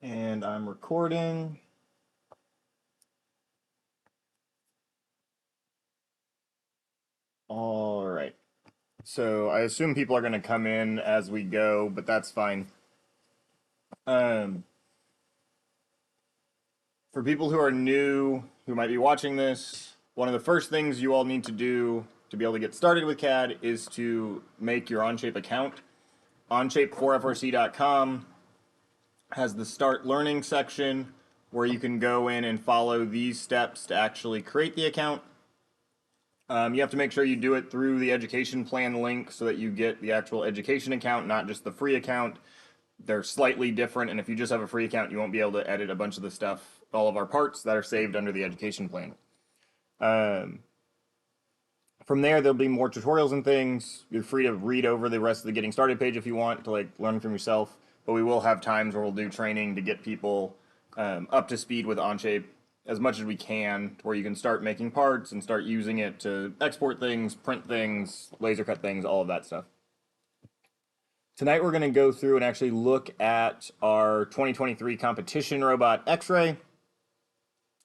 And I'm recording. All right. So I assume people are going to come in as we go, but that's fine. Um, for people who are new, who might be watching this, one of the first things you all need to do to be able to get started with CAD is to make your Onshape account. Onshape4frc.com has the Start Learning section where you can go in and follow these steps to actually create the account. You have to make sure you do it through the education plan link so that you get the actual education account, not just the free account. They're slightly different, and if you just have a free account, you won't be able to edit a bunch of the stuff, all of our parts that are saved under the education plan. From there, there'll be more tutorials and things. You're free to read over the rest of the getting started page if you want to learn from yourself. But we will have times where we'll do training to get people up to speed with Onshape as much as we can, where you can start making parts and start using it to export things, print things, laser cut things, all of that stuff. Tonight we're going to go through and actually look at our 2023 competition robot X-Ray.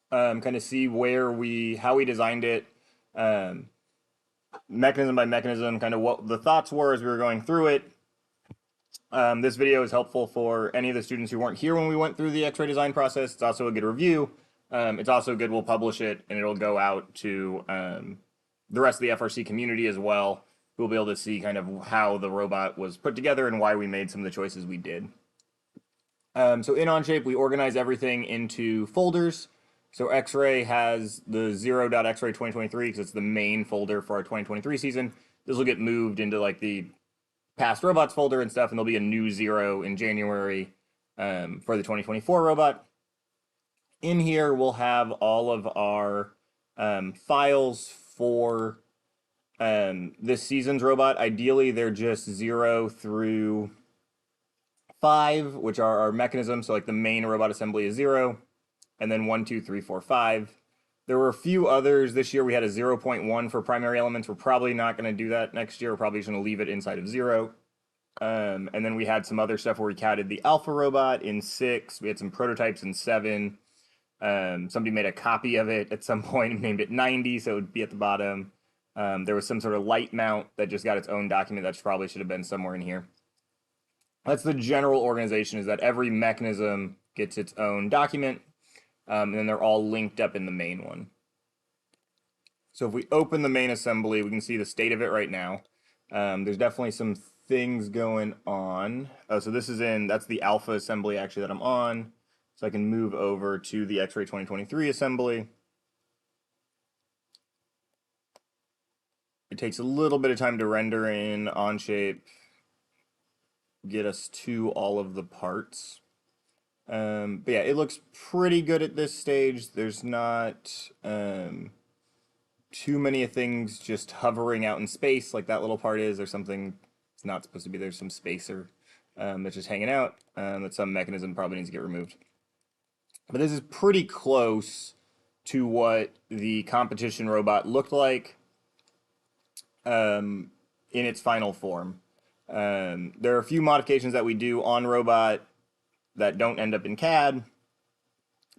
Kind of see how we designed it, mechanism by mechanism, kind of what the thoughts were as we were going through it. This video is helpful for any of the students who weren't here when we went through the X-Ray design process. It's also a good review. It's also good, we'll publish it, and it'll go out to the rest of the FRC community as well. We'll be able to see kind of how the robot was put together and why we made some of the choices we did. So in Onshape, we organize everything into folders. So X-Ray has the 0.xray 2023 because it's the main folder for our 2023 season. This will get moved into like the past robots folder and stuff, and there'll be a new 0 in January for the 2024 robot. In here, we'll have all of our files for this season's robot. Ideally, they're just 0 through 5, which are our mechanisms. So like the main robot assembly is 0, and then 1, 2, 3, 4, 5. There were a few others. This year we had a 0.1 for primary elements. We're probably not going to do that next year. We're probably just going to leave it inside of 0. And then we had some other stuff where we counted the alpha robot in 6. We had some prototypes in 7. Somebody made a copy of it at some point and named it 90, so it would be at the bottom. There was some sort of light mount that just got its own document that probably should have been somewhere in here. That's the general organization, is that every mechanism gets its own document, and then they're all linked up in the main one. So if we open the main assembly, we can see the state of it right now. There's definitely some things going on. Oh, so that's the alpha assembly actually that I'm on. So I can move over to the X-Ray 2023 assembly. It takes a little bit of time to render in Onshape, get us to all of the parts. But yeah, it looks pretty good at this stage. There's not too many things just hovering out in space like that little part is, or something it's not supposed to be. There's some spacer that's just hanging out that some mechanism probably needs to get removed. But this is pretty close to what the competition robot looked like in its final form. There are a few modifications that we do on robot that don't end up in CAD,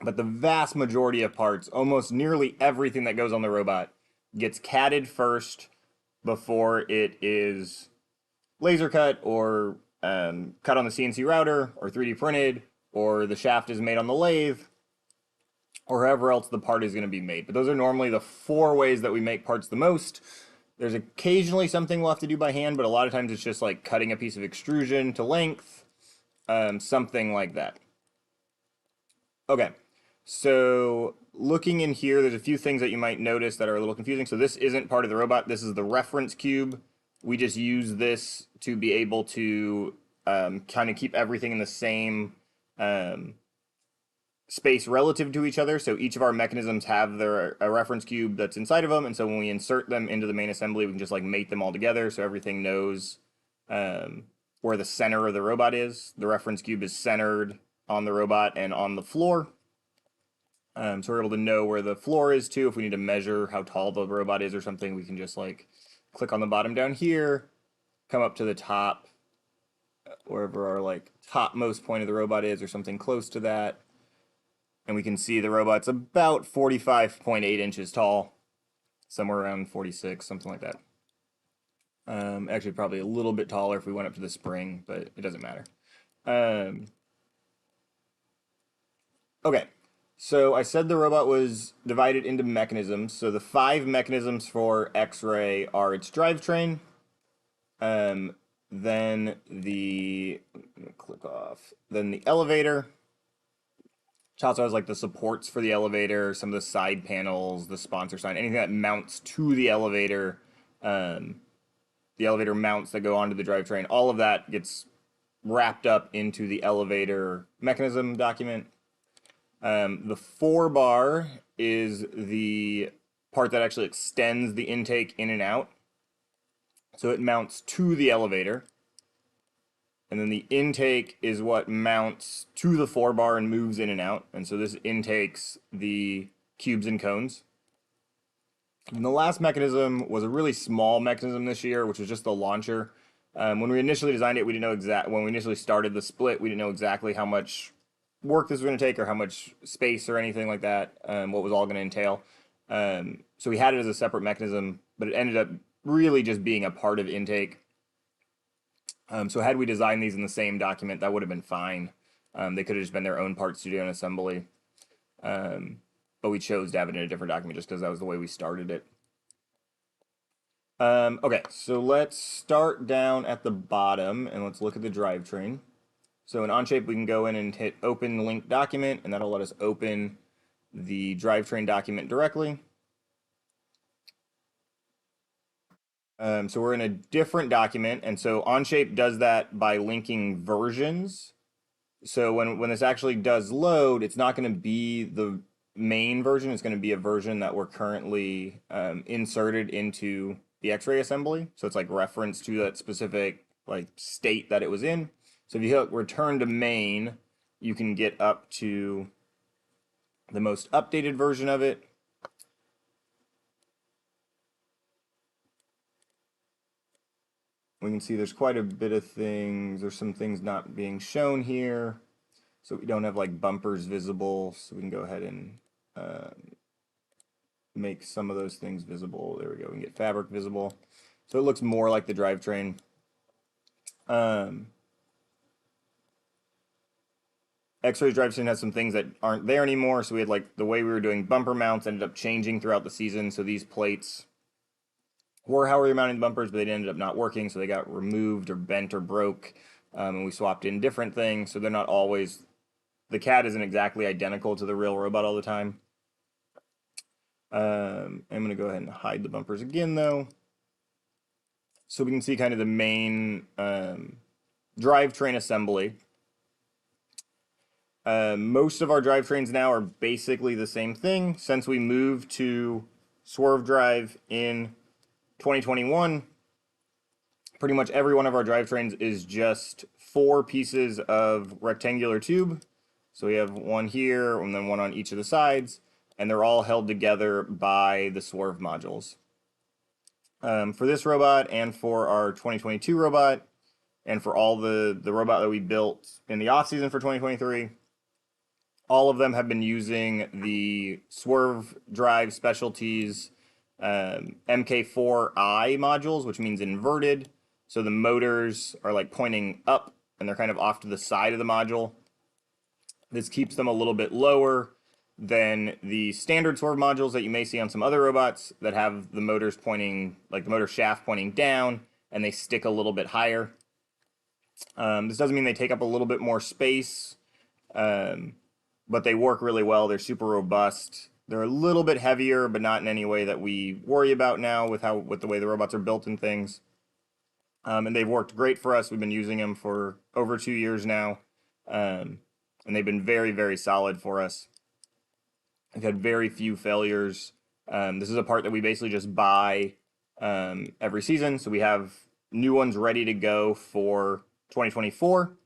but the vast majority of parts, almost nearly everything that goes on the robot, gets CADed first before it is laser cut or cut on the CNC router or 3D printed, or the shaft is made on the lathe, or however else the part is going to be made. But those are normally the 4 ways that we make parts the most. There's occasionally something we'll have to do by hand, but a lot of times it's just like cutting a piece of extrusion to length, something like that. Okay, so looking in here, there's a few things that you might notice that are a little confusing. So this isn't part of the robot. This is the reference cube. We just use this to be able to kind of keep everything in the same space relative to each other. So each of our mechanisms have a reference cube that's inside of them, and so when we insert them into the main assembly, we can just like mate them all together so everything knows where the center of the robot is. The reference cube is centered on the robot and on the floor. So we're able to know where the floor is too. If we need to measure how tall the robot is or something, we can just like click on the bottom down here, come up to the top wherever our like topmost point of the robot is, or something close to that. And we can see the robot's about 45.8 inches tall, somewhere around 46, something like that. Actually, probably a little bit taller if we went up to the spring, but it doesn't matter. Okay, so I said the robot was divided into mechanisms. So the 5 mechanisms for X-ray are its drivetrain, then the click off, then the elevator. Which also has like the supports for the elevator, some of the side panels, the sponsor sign, anything that mounts to the elevator mounts that go onto the drivetrain. All of that gets wrapped up into the elevator mechanism document. The 4-bar is the part that actually extends the intake in and out. So it mounts to the elevator. And then the intake is what mounts to the 4-bar and moves in and out. And so this intakes the cubes and cones. And the last mechanism was a really small mechanism this year, which was just the launcher. When we initially designed it, we didn't know when we initially started the split, we didn't know exactly how much work this was going to take or how much space or anything like that, what was all going to entail. So we had it as a separate mechanism, but it ended up really just being a part of intake. So had we designed these in the same document, that would have been fine. They could have just been their own parts to do an assembly. But we chose to have it in a different document just because that was the way we started it. Okay, so let's start down at the bottom and let's look at the drivetrain. So in Onshape, we can go in and hit open link document, and that'll let us open the drivetrain document directly. So we're in a different document, and so Onshape does that by linking versions. So when this actually does load, it's not going to be the main version. It's going to be a version that we're currently inserted into the X-ray assembly. So it's like reference to that specific like state that it was in. So if you hit return to main, you can get up to the most updated version of it. We can see there's quite a bit of things. There's some things not being shown here. So we don't have like bumpers visible. So we can go ahead and make some of those things visible. There we go. We can get fabric visible. So it looks more like the drivetrain. X-Ray's drivetrain has some things that aren't there anymore. So we had like the way we were doing bumper mounts ended up changing throughout the season. So these plates were how we were mounting the bumpers, but they ended up not working. So they got removed or bent or broke. And we swapped in different things. So they're not always, the CAD isn't exactly identical to the real robot all the time. I'm going to go ahead and hide the bumpers again though. So we can see kind of the main drivetrain assembly. Most of our drivetrains now are basically the same thing. Since we moved to Swerve Drive in 2021, pretty much every one of our drivetrains is just 4 pieces of rectangular tube. So we have one here and then one on each of the sides, and they're all held together by the swerve modules. For this robot and for our 2022 robot, and for all the robot that we built in the off season for 2023, all of them have been using the Swerve Drive Specialties MK4I modules, which means inverted. So the motors are like pointing up and they're kind of off to the side of the module. This keeps them a little bit lower than the standard swerve modules that you may see on some other robots that have the motors pointing, like the motor shaft pointing down, and they stick a little bit higher. This doesn't mean they take up a little bit more space, but they work really well. They're super robust. They're a little bit heavier, but not in any way that we worry about now with the way the robots are built and things. And they've worked great for us. We've been using them for over 2 years now, and they've been very, very solid for us. We've had very few failures. This is a part that we basically just buy every season, so we have new ones ready to go for 2024.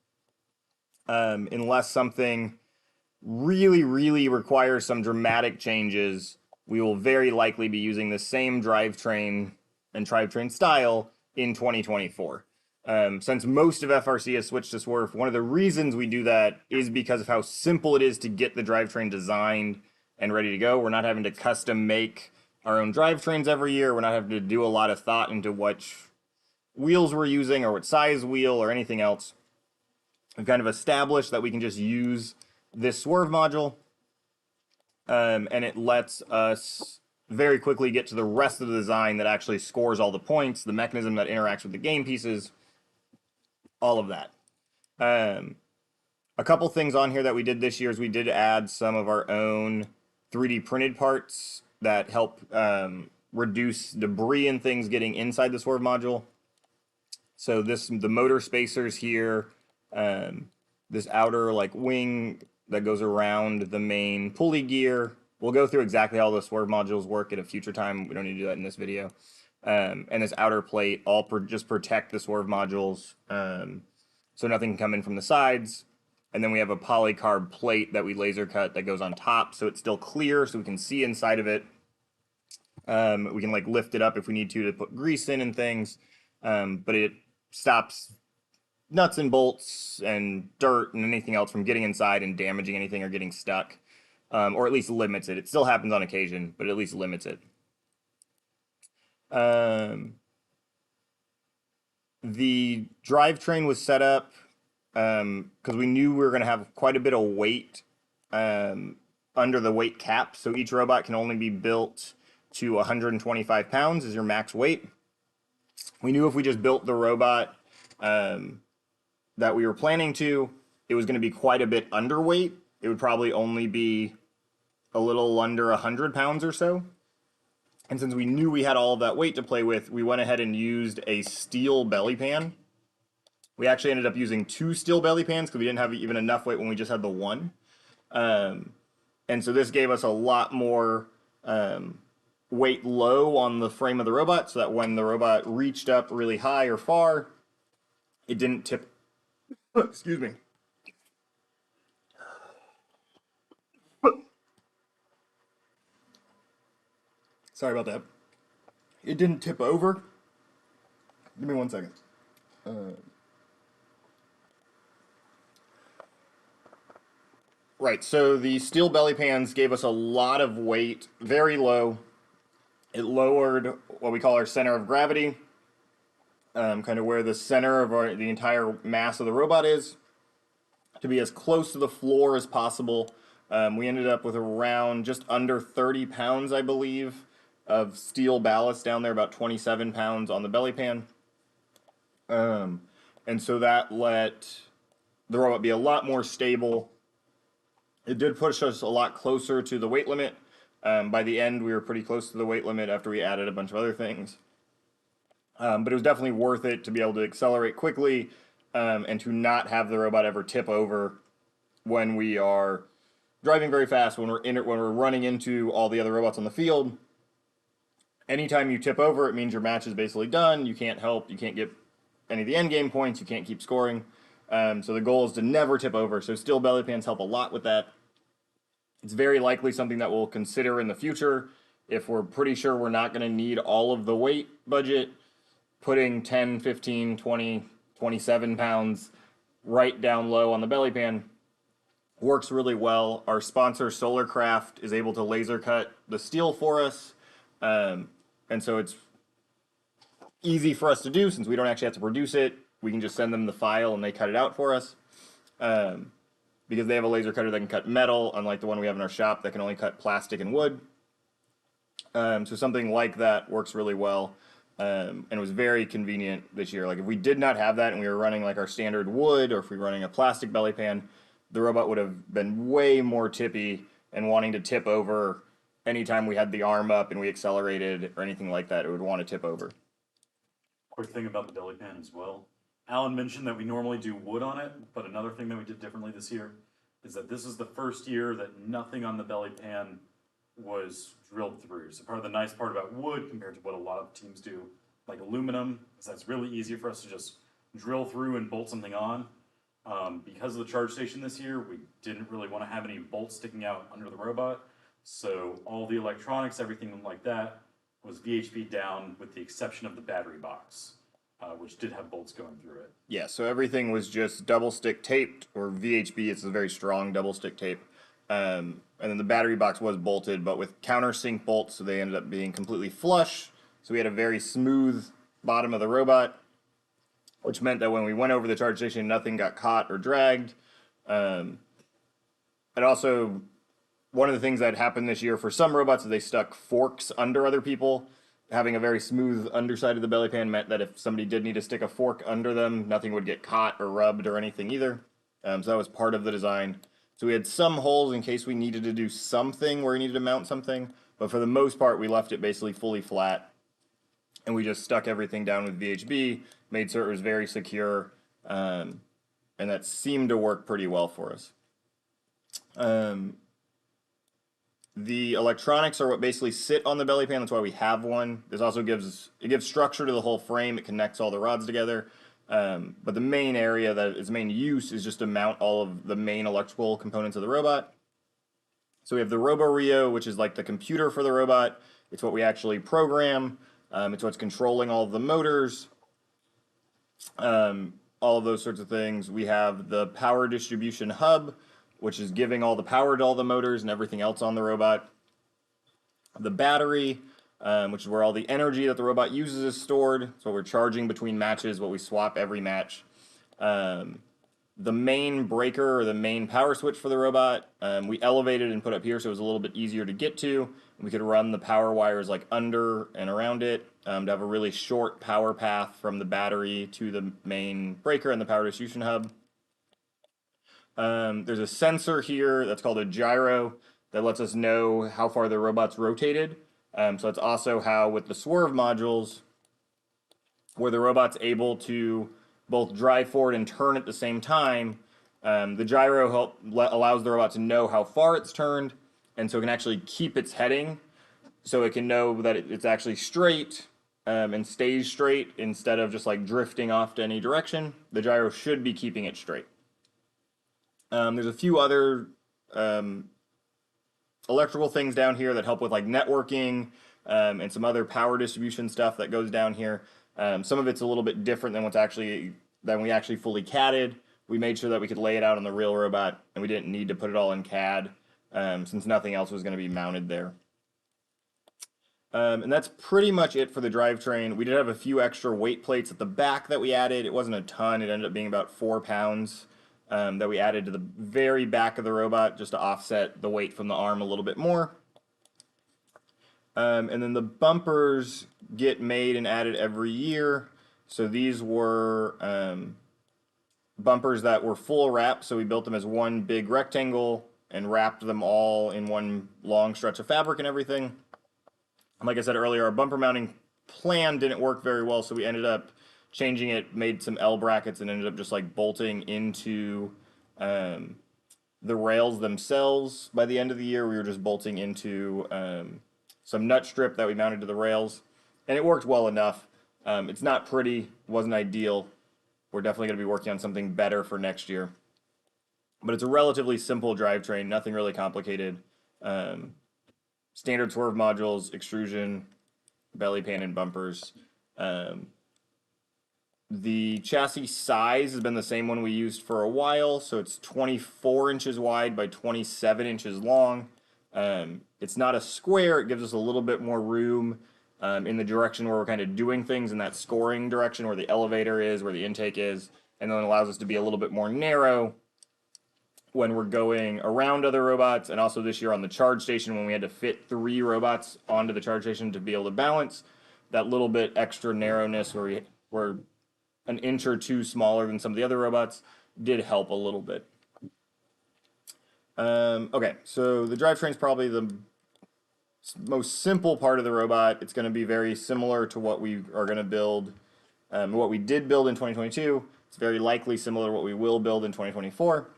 Unless something really, really requires some dramatic changes, we will very likely be using the same drivetrain and drivetrain style in 2024. Since most of FRC has switched to Swerve, one of the reasons we do that is because of how simple it is to get the drivetrain designed and ready to go. We're not having to custom make our own drivetrains every year. We're not having to do a lot of thought into which wheels we're using or what size wheel or anything else. We've kind of established that we can just use this Swerve module, and it lets us very quickly get to the rest of the design that actually scores all the points, the mechanism that interacts with the game pieces, all of that. A couple things on here that we did this year is we did add some of our own 3D printed parts that help reduce debris and things getting inside the Swerve module. So the motor spacers here, this outer like wing that goes around the main pulley gear. We'll go through exactly how the Swerve modules work at a future time. We don't need to do that in this video. And this outer plate all just protect the Swerve modules, so nothing can come in from the sides. And then we have a polycarb plate that we laser cut that goes on top, so it's still clear, so we can see inside of it. We can like lift it up if we need to put grease in and things, but it stops nuts and bolts and dirt and anything else from getting inside and damaging anything or getting stuck, or at least limits it. It still happens on occasion, but at least limits it. The drivetrain was set up because we knew we were going to have quite a bit of weight under the weight cap. So each robot can only be built to 125 pounds is your max weight. We knew if we just built the robot that we were planning to, it was going to be quite a bit underweight. It would probably only be a little under 100 pounds or so. And since we knew we had all of that weight to play with, we went ahead and used a steel belly pan. We actually ended up using 2 steel belly pans because we didn't have even enough weight when we just had the one. And so this gave us a lot more weight low on the frame of the robot, so that when the robot reached up really high or far, it didn't tip. Excuse me. Sorry about that. It didn't tip over. Give me 1 second. Right, so the steel belly pans gave us a lot of weight, very low. It lowered what we call our center of gravity, kind of where the center of the entire mass of the robot is, to be as close to the floor as possible. We ended up with around just under 30 pounds, I believe, of steel ballast down there, about 27 pounds on the belly pan. And so that let the robot be a lot more stable. It did push us a lot closer to the weight limit. By the end, we were pretty close to the weight limit after we added a bunch of other things. But it was definitely worth it to be able to accelerate quickly and to not have the robot ever tip over when we are driving very fast, when we're running into all the other robots on the field. Anytime you tip over, it means your match is basically done. You can't help. You can't get any of the end game points. You can't keep scoring. So the goal is to never tip over. So steel belly pans help a lot with that. It's very likely something that we'll consider in the future. If we're pretty sure we're not going to need all of the weight budget, putting 10, 15, 20, 27 pounds right down low on the belly pan works really well. Our sponsor, Solarcraft, is able to laser cut the steel for us. And so it's easy for us to do since we don't actually have to produce it. We can just send them the file and they cut it out for us. Because they have a laser cutter that can cut metal, unlike the one we have in our shop that can only cut plastic and wood. So something like that works really well. And it was very convenient this year. Like if we did not have that and we were running like our standard wood, or if we were running a plastic belly pan, the robot would have been way more tippy and wanting to tip over anytime we had the arm up and we accelerated or anything like that. It would want to tip over. Quick thing about the belly pan as well. Alan mentioned that we normally do wood on it, but another thing that we did differently this year is that this is the first year that nothing on the belly pan was drilled through. So part of the nice part about wood compared to what a lot of teams do, like aluminum, is that it's really easy for us to just drill through and bolt something on. Because of the charge station this year, we didn't really want to have any bolts sticking out under the robot. So all the electronics, everything like that, was VHP down with the exception of the battery box. which did have bolts going through it. Yeah, so everything was just double stick taped, or VHB. It's a very strong double stick tape. And then the battery box was bolted, but with countersink bolts, so they ended up being completely flush. So we had a very smooth bottom of the robot, which meant that when we went over the charge station, nothing got caught or dragged. And also, one of the things that happened this year for some robots is they stuck forks under other people. Having a very smooth underside of the belly pan meant that if somebody did need to stick a fork under them, nothing would get caught or rubbed or anything either. So that was part of the design. So we had some holes in case we needed to do something where we needed to mount something, but for the most part, we left it basically fully flat, and we just stuck everything down with VHB, made sure it was very secure, and that seemed to work pretty well for us. The electronics are what basically sit on the belly pan. That's why we have one. This also gives structure to the whole frame. It connects all the rods together. But the main area that its main use is just to mount all of the main electrical components of the robot. So we have the RoboRio, which is like the computer for the robot. It's what we actually program. It's what's controlling all of the motors. All of those sorts of things. We have the power distribution hub, which is giving all the power to all the motors and everything else on the robot. The battery, which is where all the energy that the robot uses is stored. So we're charging between matches, what we swap every match. The main breaker, or the main power switch for the robot, we elevated and put up here so it was a little bit easier to get to. We could run the power wires like under and around it to have a really short power path from the battery to the main breaker and the power distribution hub. There's a sensor here that's called a gyro that lets us know how far the robot's rotated. So that's also how with the swerve modules, where the robot's able to both drive forward and turn at the same time, the gyro allows the robot to know how far it's turned, and so it can actually keep its heading, so it can know that it's actually straight and stays straight instead of just like drifting off to any direction. The gyro should be keeping it straight. There's a few other electrical things down here that help with like networking and some other power distribution stuff that goes down here. Some of it's a little bit different than we actually fully CAD'ed. We made sure that we could lay it out on the real robot, and we didn't need to put it all in CAD since nothing else was going to be mounted there. And that's pretty much it for the drivetrain. We did have a few extra weight plates at the back that we added. It wasn't a ton. It ended up being about 4 pounds. That we added to the very back of the robot just to offset the weight from the arm a little bit more. And then the bumpers get made and added every year. So these were bumpers that were full wrap, so we built them as one big rectangle and wrapped them all in one long stretch of fabric and everything. And like I said earlier, our bumper mounting plan didn't work very well, so we ended up changing it, made some L brackets, and ended up just like bolting into the rails themselves. By the end of the year, we were just bolting into some nut strip that we mounted to the rails, and it worked well enough. It's not pretty, wasn't ideal. We're definitely going to be working on something better for next year. But it's a relatively simple drivetrain, nothing really complicated. Standard swerve modules, extrusion, belly pan, and bumpers. The chassis size has been the same one we used for a while, so it's 24 inches wide by 27 inches long. It's not a square, it gives us a little bit more room in the direction where we're kind of doing things, in that scoring direction where the elevator is, where the intake is, and then it allows us to be a little bit more narrow when we're going around other robots, and also this year on the charge station when we had to fit 3 robots onto the charge station to be able to balance. That little bit extra narrowness where we were an inch or 2 smaller than some of the other robots did help a little bit. Okay, so the drivetrain is probably the most simple part of the robot. It's going to be very similar to what we are going to build, what we did build in 2022. It's very likely similar to what we will build in 2024.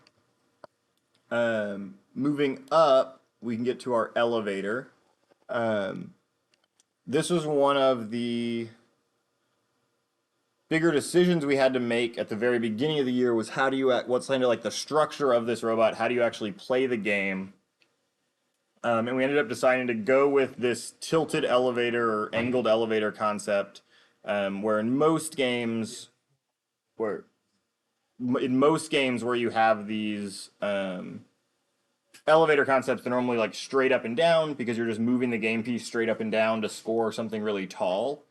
Moving up, we can get to our elevator. This was one of the bigger decisions we had to make at the very beginning of the year, was what's kind of like the structure of this robot? How do you actually play the game? And we ended up deciding to go with this tilted elevator or angled elevator concept Where in most games, where you have these elevator concepts, they're normally like straight up and down because you're just moving the game piece straight up and down to score something really tall.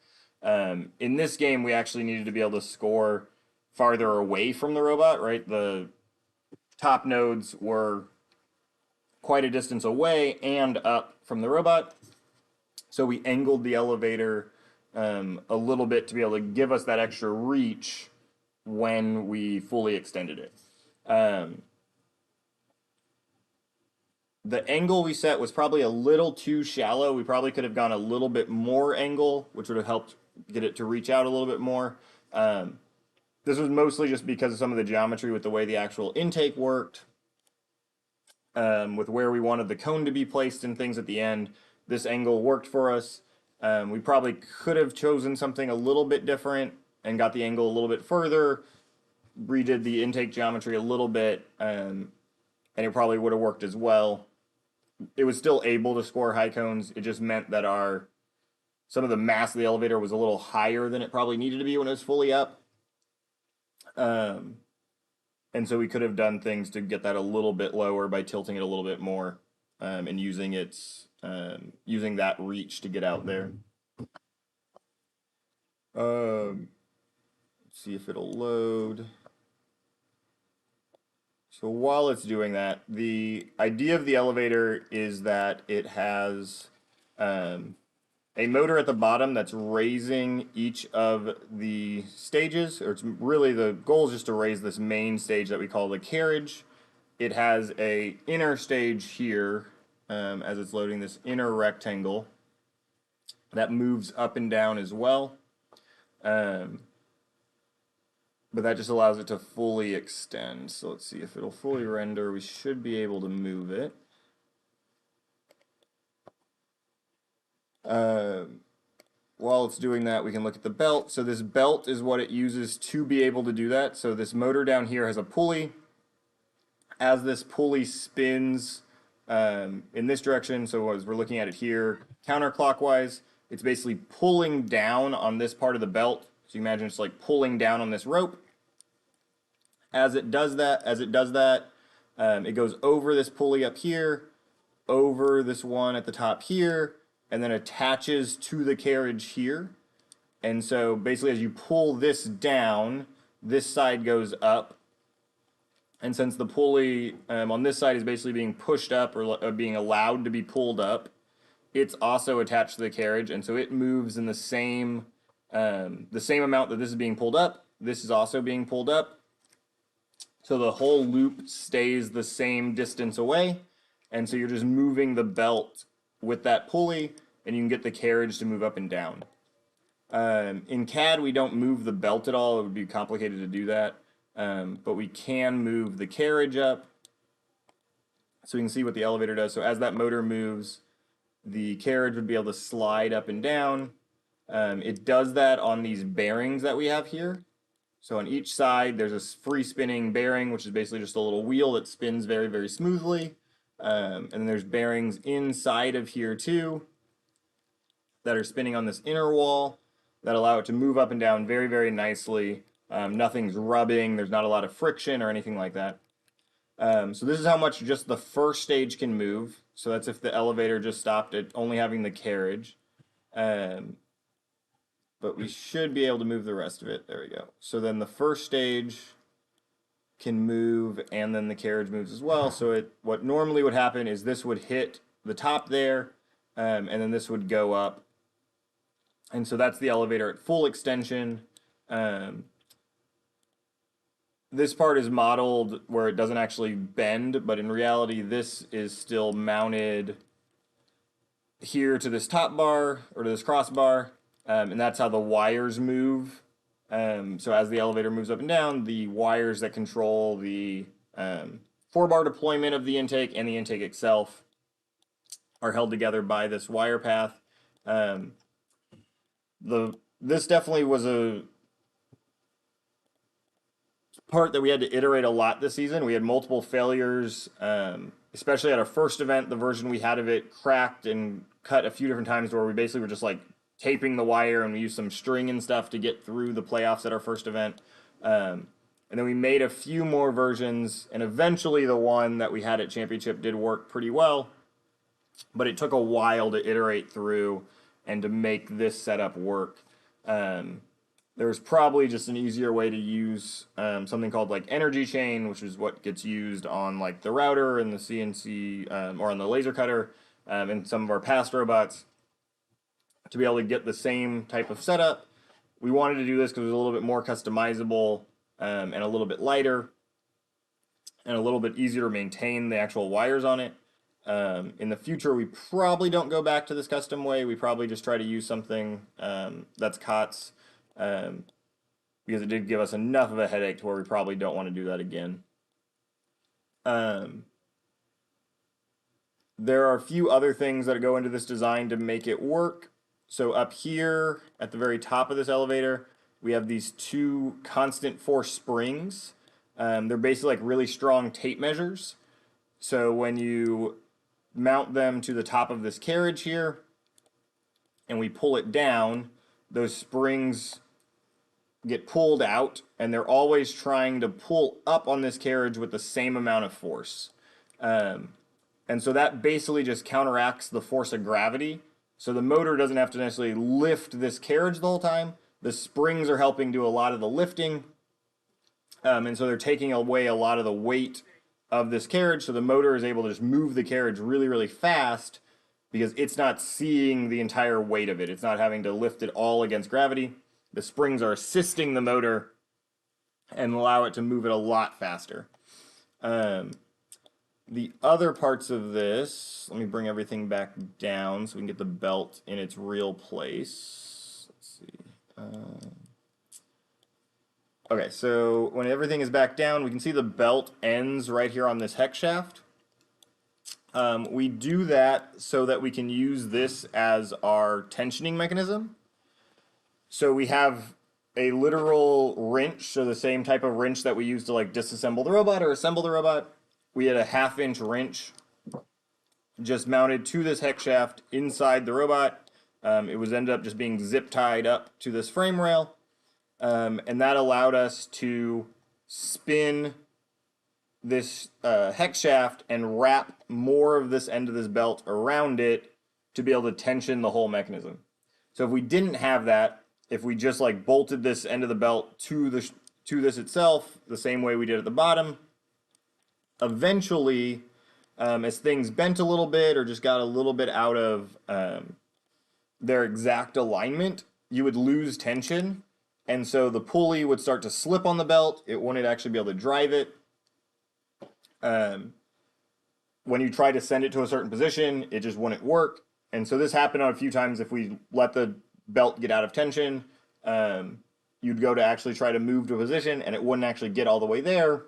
In this game, we actually needed to be able to score farther away from the robot, right? The top nodes were quite a distance away and up from the robot. So we angled the elevator a little bit to be able to give us that extra reach when we fully extended it. The angle we set was probably a little too shallow. We probably could have gone a little bit more angle, which would have helped get it to reach out a little bit more. This was mostly just because of some of the geometry with the way the actual intake worked, with where we wanted the cone to be placed and things at the end. This angle worked for us. We probably could have chosen something a little bit different and got the angle a little bit further, redid the intake geometry a little bit, and it probably would have worked as well. It was still able to score high cones. It just meant that some of the mass of the elevator was a little higher than it probably needed to be when it was fully up. And so we could have done things to get that a little bit lower by tilting it a little bit more, and using that reach to get out there. Let's see if it'll load. So while it's doing that, the idea of the elevator is that it has a motor at the bottom that's raising each of the stages, or it's really the goal is just to raise this main stage that we call the carriage. It has a inner stage here, as it's loading this inner rectangle that moves up and down as well. But that just allows it to fully extend. So let's see if it'll fully render. We should be able to move it. While it's doing that, we can look at the belt. So this belt is what it uses to be able to do that. So this motor down here has a pulley. As this pulley spins in this direction, so as we're looking at it here, counterclockwise, it's basically pulling down on this part of the belt. So you imagine it's like pulling down on this rope. As it does that, it goes over this pulley up here, over this one at the top here, and then attaches to the carriage here. And so basically as you pull this down, this side goes up. And since the pulley on this side is basically being pushed up or being allowed to be pulled up, it's also attached to the carriage, and so it moves in the same amount that this is being pulled up. This is also being pulled up. So the whole loop stays the same distance away, and so you're just moving the belt with that pulley, and you can get the carriage to move up and down. In CAD, we don't move the belt at all. It would be complicated to do that, but we can move the carriage up. So we can see what the elevator does. So as that motor moves, the carriage would be able to slide up and down. It does that on these bearings that we have here. So on each side, there's a free spinning bearing, which is basically just a little wheel that spins very, very smoothly. And then there's bearings inside of here too that are spinning on this inner wall that allow it to move up and down very, very nicely. Nothing's rubbing. There's not a lot of friction or anything like that. So this is how much just the first stage can move. So that's if the elevator just stopped at only having the carriage. But we should be able to move the rest of it. There we go. So then the first stage can move, and then the carriage moves as well. So what normally would happen is this would hit the top there, and then this would go up. And so that's the elevator at full extension. This part is modeled where it doesn't actually bend, but in reality, this is still mounted here to this top bar, or to this crossbar, and that's how the wires move. So as the elevator moves up and down, the wires that control the 4-bar deployment of the intake and the intake itself are held together by this wire path. This definitely was a part that we had to iterate a lot this season. We had multiple failures, especially at our first event. The version we had of it cracked and cut a few different times, where we basically were just like taping the wire, and we used some string and stuff to get through the playoffs at our first event. And then we made a few more versions, and eventually the one that we had at Championship did work pretty well, but it took a while to iterate through and to make this setup work. There's probably just an easier way to use something called like energy chain, which is what gets used on like the router and the CNC or on the laser cutter and some of our past robots to be able to get the same type of setup. We wanted to do this because it was a little bit more customizable and a little bit lighter and a little bit easier to maintain the actual wires on it. In the future, we probably don't go back to this custom way. We probably just try to use something that's COTS because it did give us enough of a headache to where we probably don't want to do that again. There are a few other things that go into this design to make it work. So up here at the very top of this elevator, we have these two constant force springs. They're basically like really strong tape measures. So when you mount them to the top of this carriage here and we pull it down, those springs get pulled out, and they're always trying to pull up on this carriage with the same amount of force. And so that basically just counteracts the force of gravity. So the motor doesn't have to necessarily lift this carriage the whole time. The springs are helping do a lot of the lifting. And so they're taking away a lot of the weight of this carriage. So the motor is able to just move the carriage really, really fast because it's not seeing the entire weight of it. It's not having to lift it all against gravity. The springs are assisting the motor and allow it to move it a lot faster. The other parts of this, let me bring everything back down so we can get the belt in its real place. Let's see. Okay, so when everything is back down, we can see the belt ends right here on this hex shaft. We do that so that we can use this as our tensioning mechanism. So we have a literal wrench, so the same type of wrench that we use to like disassemble the robot or assemble the robot. We had a 1/2-inch wrench just mounted to this hex shaft inside the robot. It was ended up just being zip tied up to this frame rail. And that allowed us to spin this hex shaft and wrap more of this end of this belt around it to be able to tension the whole mechanism. So if we didn't have that, if we just like bolted this end of the belt to this itself, the same way we did at the bottom, eventually, as things bent a little bit or just got a little bit out of their exact alignment, you would lose tension. And so the pulley would start to slip on the belt. It wouldn't actually be able to drive it. When you try to send it to a certain position, it just wouldn't work. And so this happened on a few times. If we let the belt get out of tension, you'd go to actually try to move to a position and it wouldn't actually get all the way there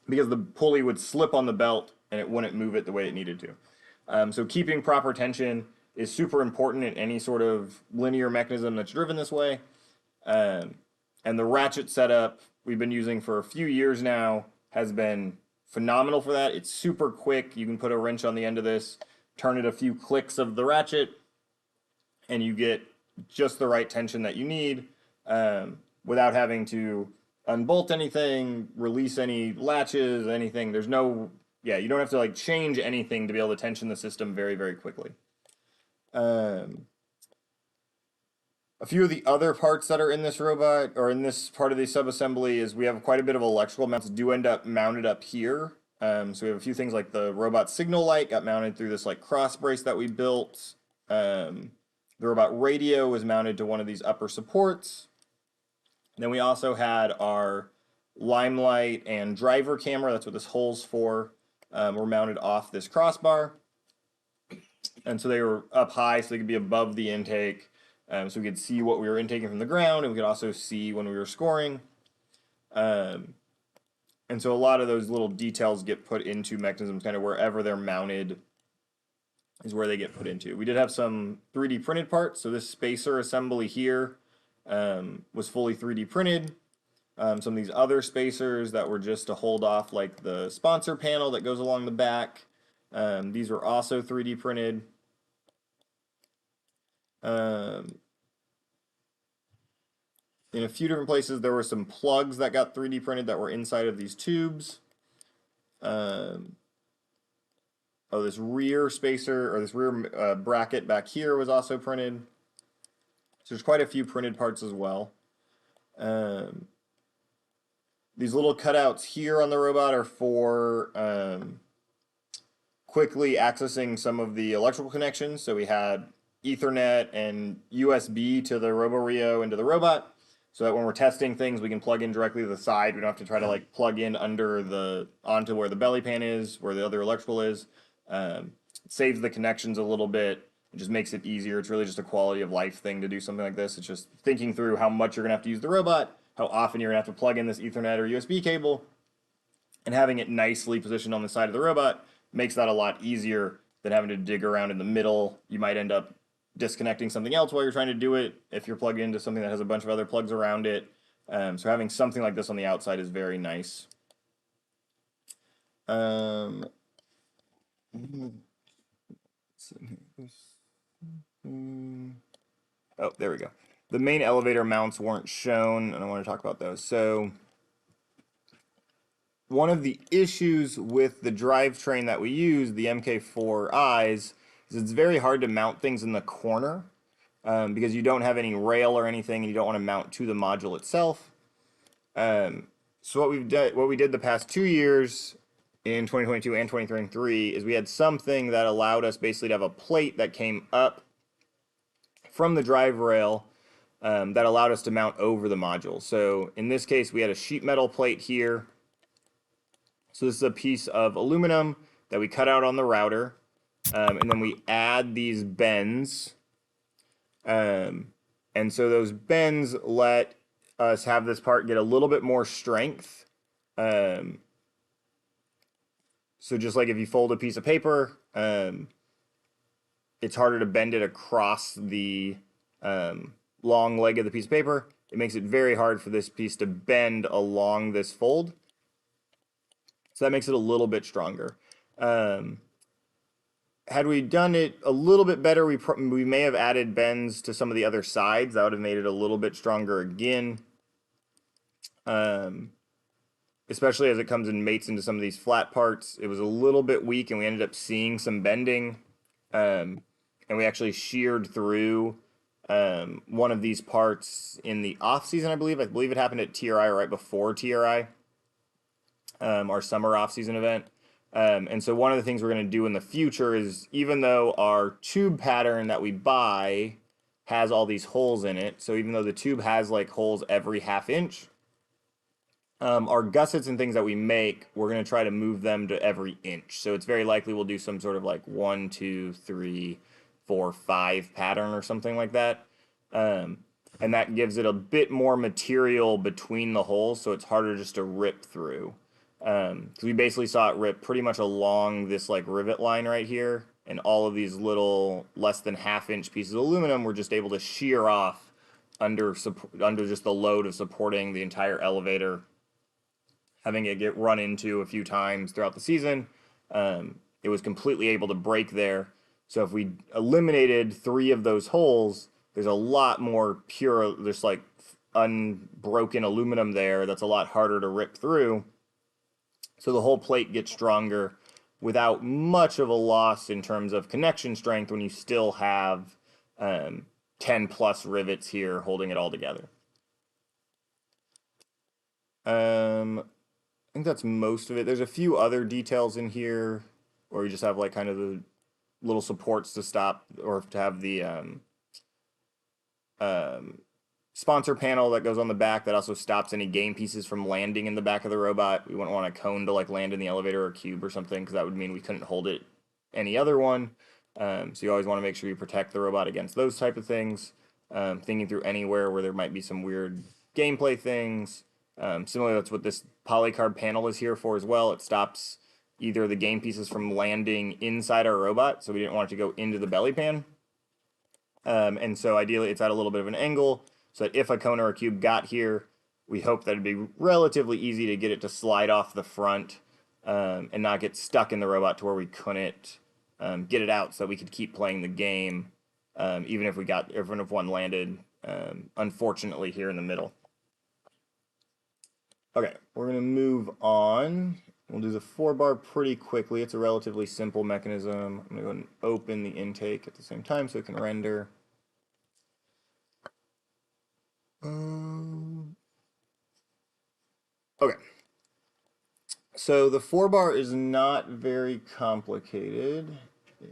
because the pulley would slip on the belt and it wouldn't move it the way it needed to. So keeping proper tension is super important in any sort of linear mechanism that's driven this way. And the ratchet setup we've been using for a few years now has been phenomenal for that. It's super quick. You can put a wrench on the end of this, turn it a few clicks of the ratchet, and you get just the right tension that you need without having to unbolt anything, release any latches, anything. There's no, you don't have to like change anything to be able to tension the system very, very quickly. A few of the other parts that are in this robot, or in this part of the subassembly, is we have quite a bit of electrical mounts do end up mounted up here. So we have a few things like the robot signal light got mounted through this like cross brace that we built. The robot radio was mounted to one of these upper supports. And then we also had our limelight and driver camera, that's what this hole's for, were mounted off this crossbar. And so they were up high so they could be above the intake. So we could see what we were intaking from the ground, and we could also see when we were scoring. And so a lot of those little details get put into mechanisms, kind of wherever they're mounted is where they get put into. We did have some 3D printed parts. So this spacer assembly here was fully 3D printed. Some of these other spacers that were just to hold off like the sponsor panel that goes along the back. These were also 3D printed. In a few different places, there were some plugs that got 3D printed that were inside of these tubes. Oh, this rear spacer or this rear bracket back here was also printed. So there's quite a few printed parts as well. These little cutouts here on the robot are for quickly accessing some of the electrical connections. So we had Ethernet and USB to the RoboRio into the robot, so that when we're testing things, we can plug in directly to the side. We don't have to try to like plug in onto where the belly pan is, where the other electrical is. It saves the connections a little bit. It just makes it easier. It's really just a quality of life thing to do something like this. It's just thinking through how much you're gonna have to use the robot, how often you're gonna have to plug in this Ethernet or USB cable, and having it nicely positioned on the side of the robot makes that a lot easier than having to dig around in the middle. You might end up disconnecting something else while you're trying to do it if you're plugged into something that has a bunch of other plugs around it. So having something like this on the outside is very nice. Oh, there we go. The main elevator mounts weren't shown, and I want to talk about those. So one of the issues with the drivetrain that we use, the MK4Is, is it's very hard to mount things in the corner because you don't have any rail or anything, and you don't want to mount to the module itself. So what we did the past 2 years in 2022 and 2023 is we had something that allowed us basically to have a plate that came up from the drive rail that allowed us to mount over the module. So in this case, we had a sheet metal plate here. So this is a piece of aluminum that we cut out on the router, and then we add these bends. And so those bends let us have this part get a little bit more strength. So just like if you fold a piece of paper, it's harder to bend it across the long leg of the piece of paper. It makes it very hard for this piece to bend along this fold. So that makes it a little bit stronger. Had we done it a little bit better, we may have added bends to some of the other sides. That would have made it a little bit stronger again. Especially as it comes and mates into some of these flat parts. It was a little bit weak, and we ended up seeing some bending. And we actually sheared through one of these parts in the off season, I believe. I believe it happened at TRI or right before TRI. Our summer off-season event. And so one of the things we're going to do in the future is, even though our tube pattern that we buy has all these holes in it, so even though the tube has like holes every ½ inch, our gussets and things that we make, we're going to try to move them to every inch. So it's very likely we'll do some sort of like 1, 2, 3, 4, 5 pattern or something like that. And that gives it a bit more material between the holes, so it's harder just to rip through. Because we basically saw it rip pretty much along this like rivet line right here, and all of these little less than ½ inch pieces of aluminum were just able to shear off under just the load of supporting the entire elevator, having it get run into a few times throughout the season. It was completely able to break there. So if we eliminated 3 of those holes, there's a lot more pure, just like unbroken aluminum there that's a lot harder to rip through. So the whole plate gets stronger without much of a loss in terms of connection strength when you still have 10 plus rivets here holding it all together. I think that's most of it. There's a few other details in here where you just have like kind of the little supports to stop or to have the sponsor panel that goes on the back that also stops any game pieces from landing in the back of the robot. We wouldn't want a cone to like land in the elevator or a cube or something, because that would mean we couldn't hold it any other one. So you always want to make sure you protect the robot against those type of things. Thinking through anywhere where there might be some weird gameplay things. Similarly, that's what this polycarb panel is here for as well. It stops either the game pieces from landing inside our robot, so we didn't want it to go into the belly pan. And so ideally it's at a little bit of an angle, so that if a cone or a cube got here, we hope that it'd be relatively easy to get it to slide off the front and not get stuck in the robot to where we couldn't get it out, so that we could keep playing the game even if one landed, unfortunately, here in the middle. Okay, we're going to move on. We'll do the 4-bar pretty quickly. It's a relatively simple mechanism. I'm going to go and open the intake at the same time so it can render. Okay. So the 4-bar is not very complicated. There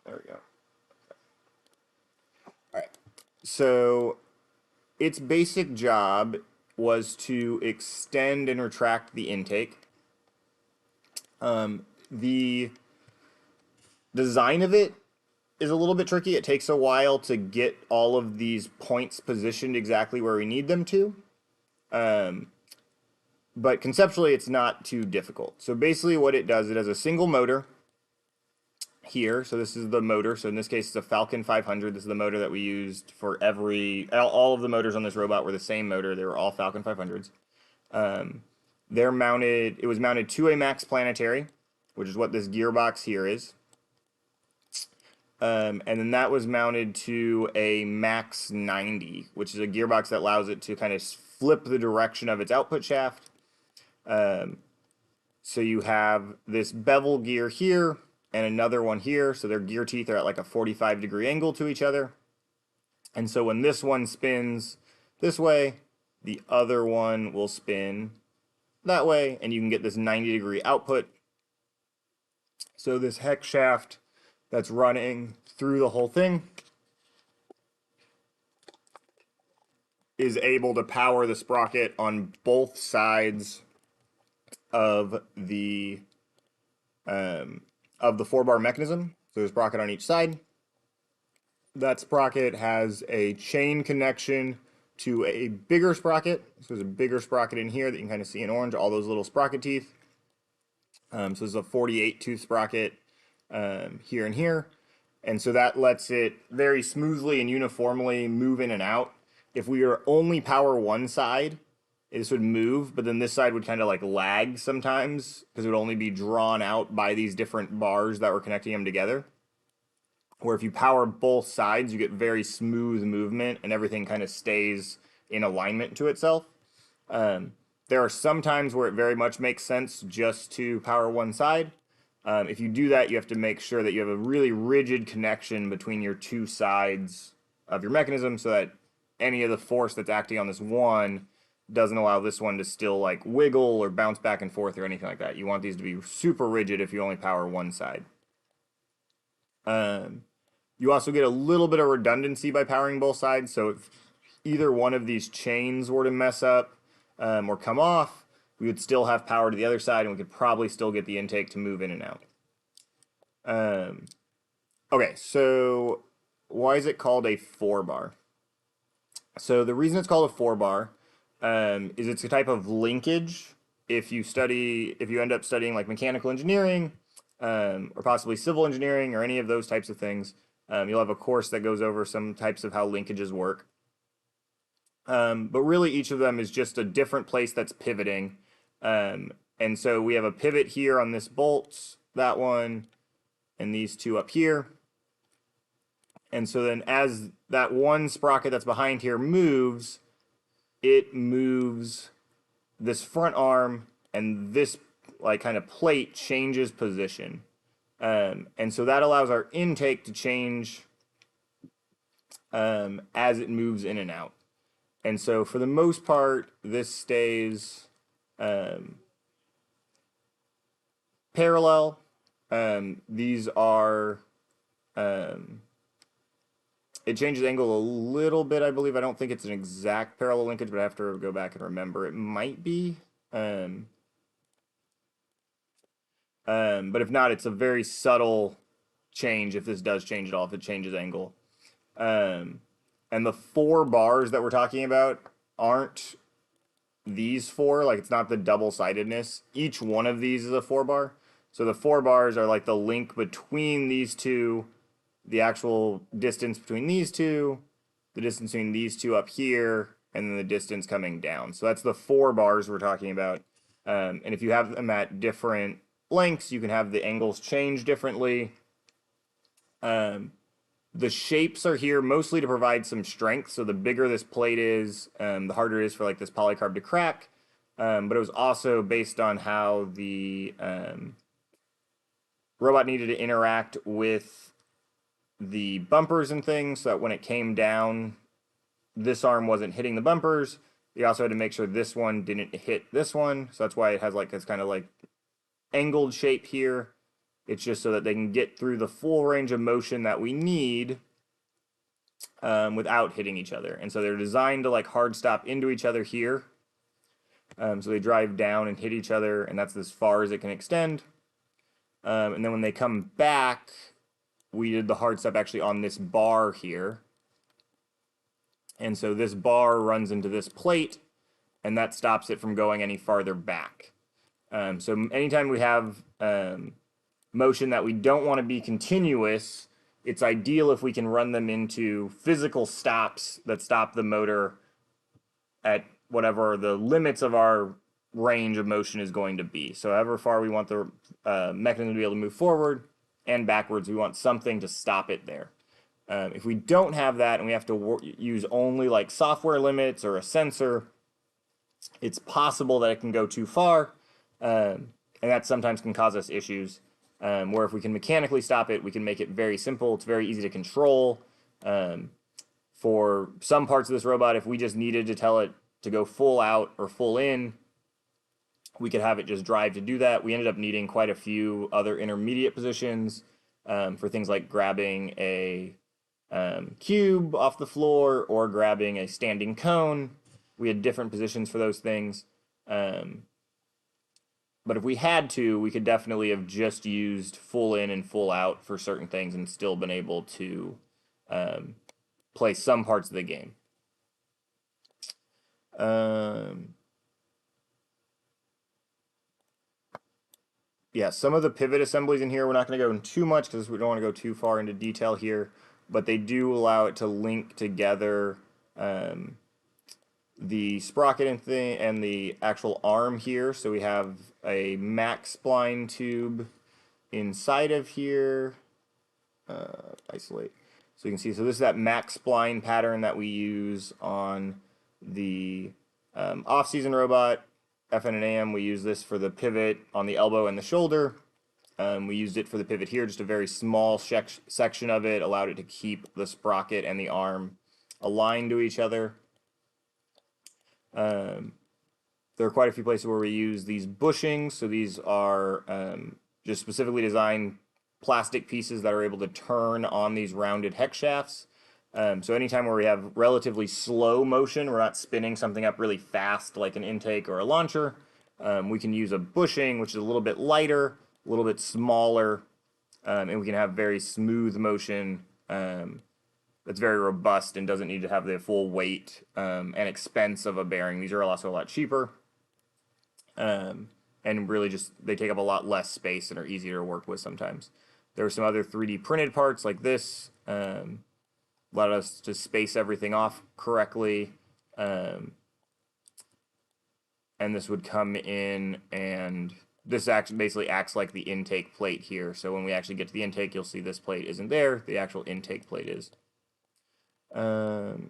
we go. All right. So its basic job was to extend and retract the intake. The design of it is a little bit tricky. It takes a while to get all of these points positioned exactly where we need them to. But conceptually, it's not too difficult. So basically what it does, it has a single motor here. So this is the motor. So in this case, it's a Falcon 500. This is the motor that we used for all of the motors on this robot were the same motor. They were all Falcon 500s. It was mounted to a Max Planetary, which is what this gearbox here is. And then that was mounted to a Max 90, which is a gearbox that allows it to kind of flip the direction of its output shaft. So you have this bevel gear here and another one here. So their gear teeth are at like a 45-degree angle to each other. And so when this one spins this way, the other one will spin that way, and you can get this 90-degree output. So this hex shaft that's running through the whole thing is able to power the sprocket on both sides of the 4-bar mechanism. So there's a sprocket on each side. That sprocket has a chain connection to a bigger sprocket. So there's a bigger sprocket in here that you can kind of see in orange, all those little sprocket teeth. So this is a 48 tooth sprocket here and here. And so that lets it very smoothly and uniformly move in and out. If we were only power one side, this would move, but then this side would kind of like lag sometimes because it would only be drawn out by these different bars that were connecting them together. Where if you power both sides, you get very smooth movement and everything kind of stays in alignment to itself. There are some times where it very much makes sense just to power one side. If you do that, you have to make sure that you have a really rigid connection between your two sides of your mechanism so that any of the force that's acting on this one doesn't allow this one to still like wiggle or bounce back and forth or anything like that. You want these to be super rigid if you only power one side. You also get a little bit of redundancy by powering both sides. So if either one of these chains were to mess up or come off, we would still have power to the other side and we could probably still get the intake to move in and out. Okay, so why is it called a 4-bar? So the reason it's called a 4-bar is it's a type of linkage. If you end up studying like mechanical engineering or possibly civil engineering or any of those types of things, you'll have a course that goes over some types of how linkages work. But really each of them is just a different place that's pivoting. And so we have a pivot here on this bolt, that one, and these two up here. And so then as that one sprocket that's behind here moves, it moves this front arm and this like kind of plate changes position. And so that allows our intake to change as it moves in and out. And so for the most part, this stays parallel. These are, it changes angle a little bit, I believe. I don't think it's an exact parallel linkage, but I have to go back and remember. It might be. But if not, it's a very subtle change if this does change at all, if it changes angle. And the 4 bars that we're talking about aren't these 4, like it's not the double-sidedness. Each one of these is a 4-bar. So the 4 bars are like the link between these two, the actual distance between these two, the distance between these two up here, and then the distance coming down. So that's the 4 bars we're talking about. And if you have them at different lengths, you can have the angles change differently. The shapes are here mostly to provide some strength. So the bigger this plate is, the harder it is for like this polycarb to crack. But it was also based on how the robot needed to interact with the bumpers and things, so that when it came down, this arm wasn't hitting the bumpers. You also had to make sure this one didn't hit this one. So that's why it has like this kind of like angled shape here. It's just so that they can get through the full range of motion that we need without hitting each other. And so they're designed to like hard stop into each other here. So they drive down and hit each other, and that's as far as it can extend. And then when they come back, we did the hard stop actually on this bar here. And so this bar runs into this plate, and that stops it from going any farther back. So anytime we have motion that we don't want to be continuous, it's ideal if we can run them into physical stops that stop the motor at whatever the limits of our range of motion is going to be. So however far we want the mechanism to be able to move forward and backwards, we want something to stop it there. If we don't have that and we have to use only like software limits or a sensor, it's possible that it can go too far, and that sometimes can cause us issues. Where if we can mechanically stop it, we can make it very simple. It's very easy to control. For some parts of this robot, if we just needed to tell it to go full out or full in, we could have it just drive to do that. We ended up needing quite a few other intermediate positions for things like grabbing a cube off the floor or grabbing a standing cone. We had different positions for those things. But if we had to, we could definitely have just used full in and full out for certain things and still been able to play some parts of the game. Yeah, some of the pivot assemblies in here, we're not going to go in too much because we don't want to go too far into detail here, but they do allow it to link together the sprocket and the actual arm here. So we have a max spline tube inside of here. Isolate. So you can see, so this is that max spline pattern that we use on the off-season robot. FN and AM, we use this for the pivot on the elbow and the shoulder. We used it for the pivot here, just a very small section of it, allowed it to keep the sprocket and the arm aligned to each other. There are quite a few places where we use these bushings. So these are just specifically designed plastic pieces that are able to turn on these rounded hex shafts. So anytime where we have relatively slow motion, we're not spinning something up really fast like an intake or a launcher, we can use a bushing, which is a little bit lighter, a little bit smaller, and we can have very smooth motion that's very robust and doesn't need to have the full weight and expense of a bearing. These are also a lot cheaper, and really just they take up a lot less space and are easier to work with sometimes. There are some other 3D printed parts like this. Allowed us to space everything off correctly. And this would come in, and this actually basically acts like the intake plate here. So when we actually get to the intake, you'll see this plate isn't there. The actual intake plate is. Okay,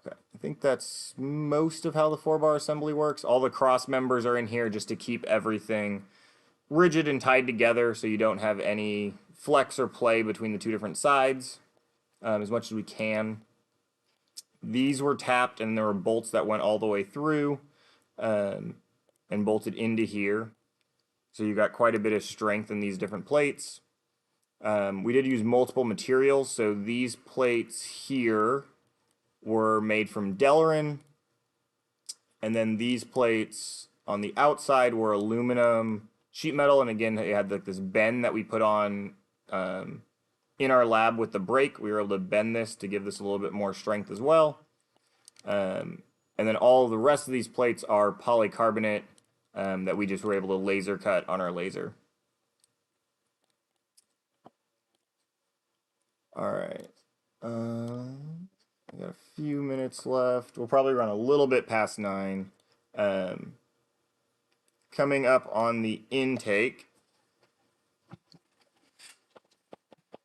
I think that's most of how the 4-bar assembly works. All the cross members are in here just to keep everything rigid and tied together so you don't have any flex or play between the two different sides. As much as we can. These were tapped, and there were bolts that went all the way through and bolted into here. So you got quite a bit of strength in these different plates. We did use multiple materials, so these plates here were made from Delrin, and then these plates on the outside were aluminum sheet metal, and again, it had like this bend that we put on in our lab with the brake. We were able to bend this to give this a little bit more strength as well. And then all the rest of these plates are polycarbonate that we just were able to laser cut on our laser. All right. I got a few minutes left. We'll probably run a little bit past 9. Coming up on the intake,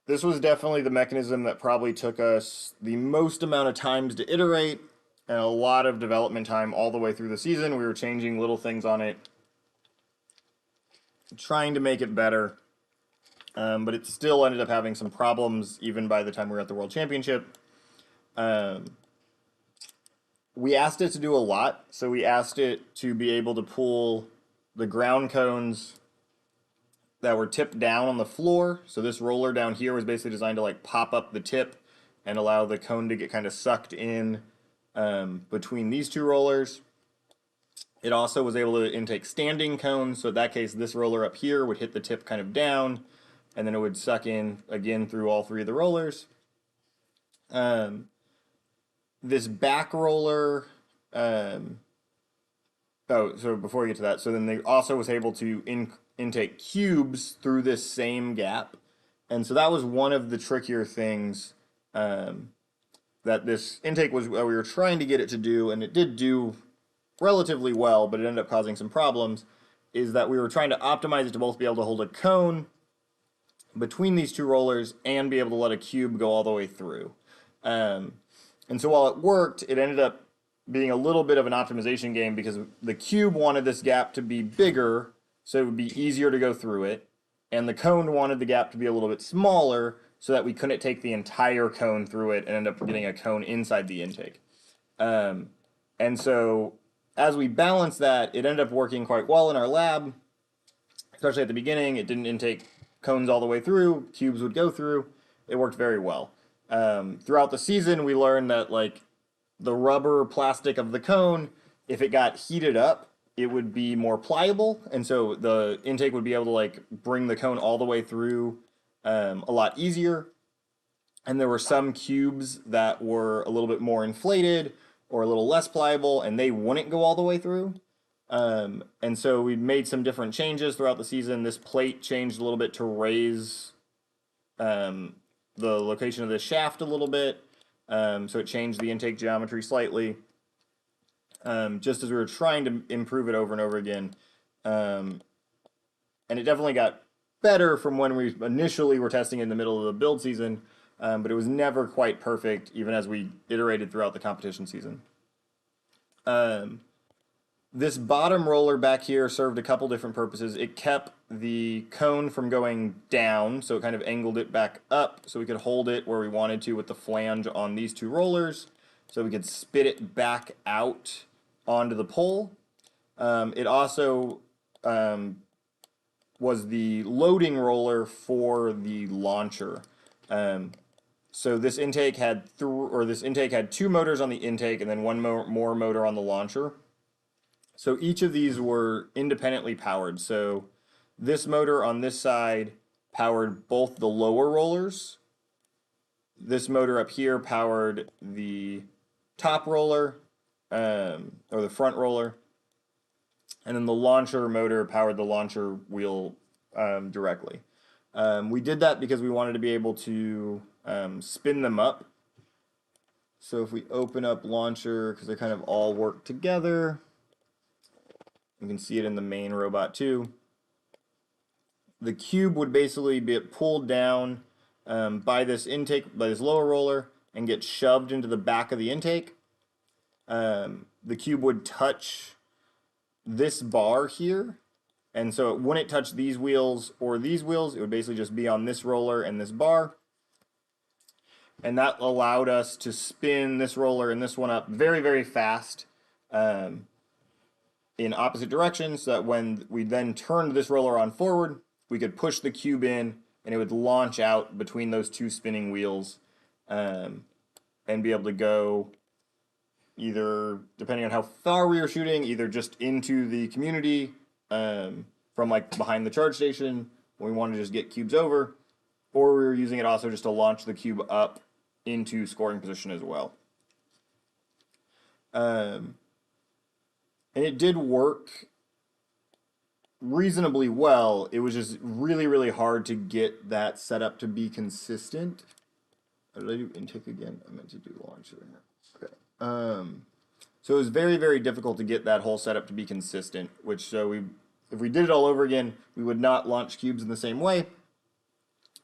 this was definitely the mechanism that probably took us the most amount of times to iterate and a lot of development time all the way through the season. We were changing little things on it, trying to make it better, but it still ended up having some problems even by the time we were at the World Championship. We asked it to do a lot, so we asked it to be able to pull the ground cones that were tipped down on the floor. So this roller down here was basically designed to like pop up the tip and allow the cone to get kind of sucked in between these two rollers. It also was able to intake standing cones. So in that case, this roller up here would hit the tip kind of down, and then it would suck in again through all three of the rollers. This back roller, so before we get to that, so then they also was able to intake cubes through this same gap. And so that was one of the trickier things that this intake was, we were trying to get it to do, and it did do relatively well, but it ended up causing some problems, is that we were trying to optimize it to both be able to hold a cone between these two rollers and be able to let a cube go all the way through. And so while it worked, it ended up being a little bit of an optimization game because the cube wanted this gap to be bigger so it would be easier to go through it, and the cone wanted the gap to be a little bit smaller so that we couldn't take the entire cone through it and end up getting a cone inside the intake. And so as we balanced that, it ended up working quite well in our lab, especially at the beginning. It didn't intake cones all the way through, cubes would go through. It worked very well. Throughout the season, we learned that like the rubber plastic of the cone, if it got heated up, it would be more pliable, and so the intake would be able to like bring the cone all the way through a lot easier. And there were some cubes that were a little bit more inflated or a little less pliable, and they wouldn't go all the way through. And so we made some different changes throughout the season. This plate changed a little bit to raise the location of the shaft a little bit. So it changed the intake geometry slightly, just as we were trying to improve it over and over again. And it definitely got better from when we initially were testing in the middle of the build season, but it was never quite perfect, even as we iterated throughout the competition season. This bottom roller back here served a couple different purposes. It kept the cone from going down, so it kind of angled it back up so we could hold it where we wanted to with the flange on these two rollers, so we could spit it back out onto the pole. It also was the loading roller for the launcher. So this intake had two motors on the intake and then one more motor on the launcher. So each of these were independently powered. So this motor on this side powered both the lower rollers. This motor up here powered the top roller, or the front roller. And then the launcher motor powered the launcher wheel directly. We did that because we wanted to be able to spin them up. So if we open up launcher, because they kind of all work together, you can see it in the main robot too. The cube would basically be pulled down by this lower roller and get shoved into the back of the intake. The cube would touch this bar here, and so it wouldn't touch these wheels or these wheels. It would basically just be on this roller and this bar. And that allowed us to spin this roller and this one up very, very fast in opposite directions, so that when we then turned this roller on forward, we could push the cube in and it would launch out between those two spinning wheels and be able to go either, depending on how far we were shooting, either just into the community from like behind the charge station when we wanted to just get cubes over, or we were using it also just to launch the cube up into scoring position as well. And it did work reasonably well. It was just really, really hard to get that set up to be consistent. Did I do intake again? I meant to do launcher. Okay. So it was very, very difficult to get that whole setup to be consistent, which if we did it all over again, we would not launch cubes in the same way.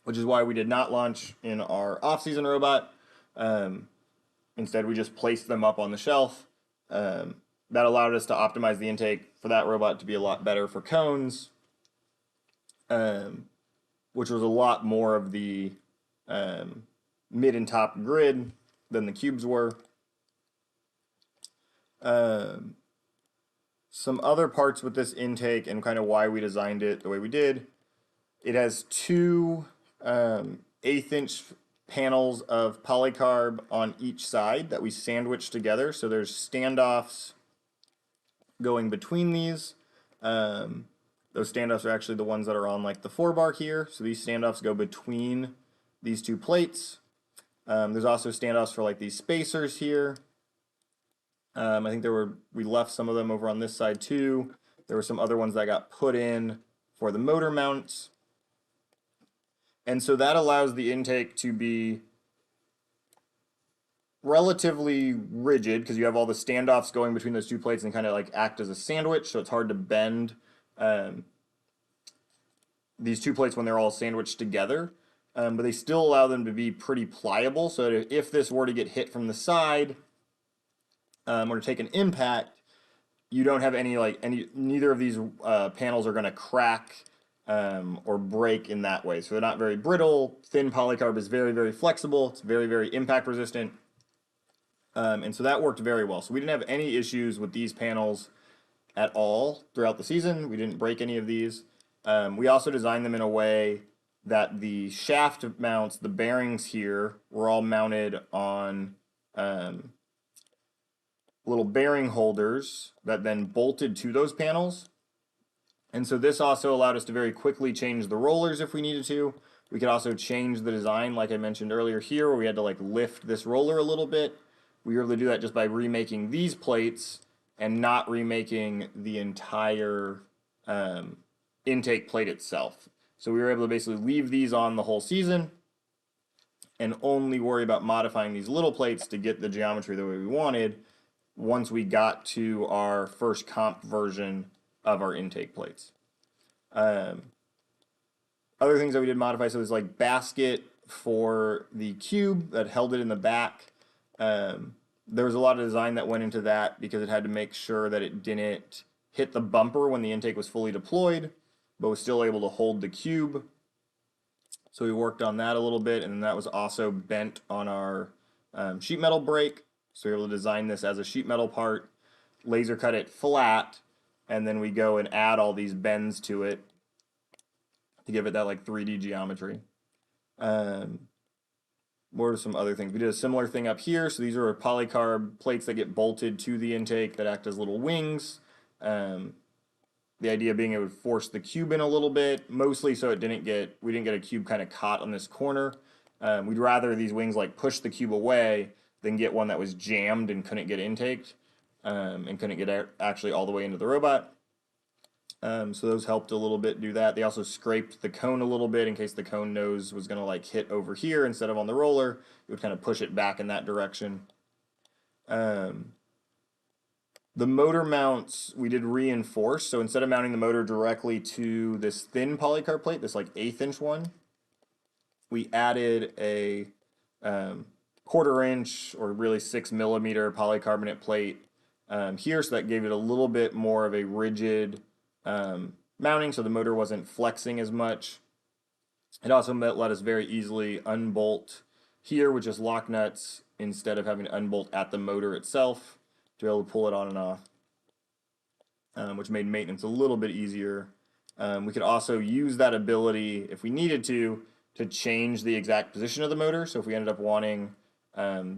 which is why we did not launch in our off-season robot. Instead, we just placed them up on the shelf. That allowed us to optimize the intake for that robot to be a lot better for cones, which was a lot more of the mid and top grid than the cubes were. Some other parts with this intake and kind of why we designed it the way we did. It has two 1/8 inch panels of polycarb on each side that we sandwich together. So there's standoffs going between these. Those standoffs are actually the ones that are on like the 4-bar here. So these standoffs go between these two plates. There's also standoffs for like these spacers here. I think we left some of them over on this side too. There were some other ones that got put in for the motor mounts. And so that allows the intake to be relatively rigid because you have all the standoffs going between those two plates and kind of like act as a sandwich. So it's hard to bend these two plates when they're all sandwiched together. But they still allow them to be pretty pliable. So that if this were to get hit from the side or to take an impact, you don't have neither of these panels are going to crack or break in that way. So they're not very brittle. Thin polycarb is very, very flexible. It's very, very impact resistant. And so that worked very well. So we didn't have any issues with these panels at all throughout the season. We didn't break any of these. We also designed them in a way that the shaft mounts, the bearings here, were all mounted on little bearing holders that then bolted to those panels. And so this also allowed us to very quickly change the rollers if we needed to. We could also change the design, like I mentioned earlier here, where we had to like lift this roller a little bit. We were able to do that just by remaking these plates and not remaking the entire intake plate itself. So we were able to basically leave these on the whole season and only worry about modifying these little plates to get the geometry the way we wanted once we got to our first comp version of our intake plates. Other things that we did modify, so there's like basket for the cube that held it in the back. There was a lot of design that went into that because it had to make sure that it didn't hit the bumper when the intake was fully deployed, but was still able to hold the cube. So we worked on that a little bit, and then that was also bent on our sheet metal brake. So we were able to design this as a sheet metal part, laser cut it flat, and then we go and add all these bends to it to give it that like 3D geometry. What are some other things? We did a similar thing up here. So these are polycarb plates that get bolted to the intake that act as little wings. The idea being it would force the cube in a little bit, mostly so we didn't get a cube kind of caught on this corner. We'd rather these wings like push the cube away than get one that was jammed and couldn't get intaked and couldn't get actually all the way into the robot. So those helped a little bit do that. They also scraped the cone a little bit in case the cone nose was going to like hit over here instead of on the roller. It would kind of push it back in that direction. The motor mounts we did reinforce. So instead of mounting the motor directly to this thin polycarb plate, this like 1/8 inch one, we added a 1/4 inch or really 6 millimeter polycarbonate plate here. So that gave it a little bit more of a rigid mounting, so the motor wasn't flexing as much. It also let us very easily unbolt here with just lock nuts instead of having to unbolt at the motor itself to be able to pull it on and off, which made maintenance a little bit easier. We could also use that ability, if we needed to change the exact position of the motor. So if we ended up wanting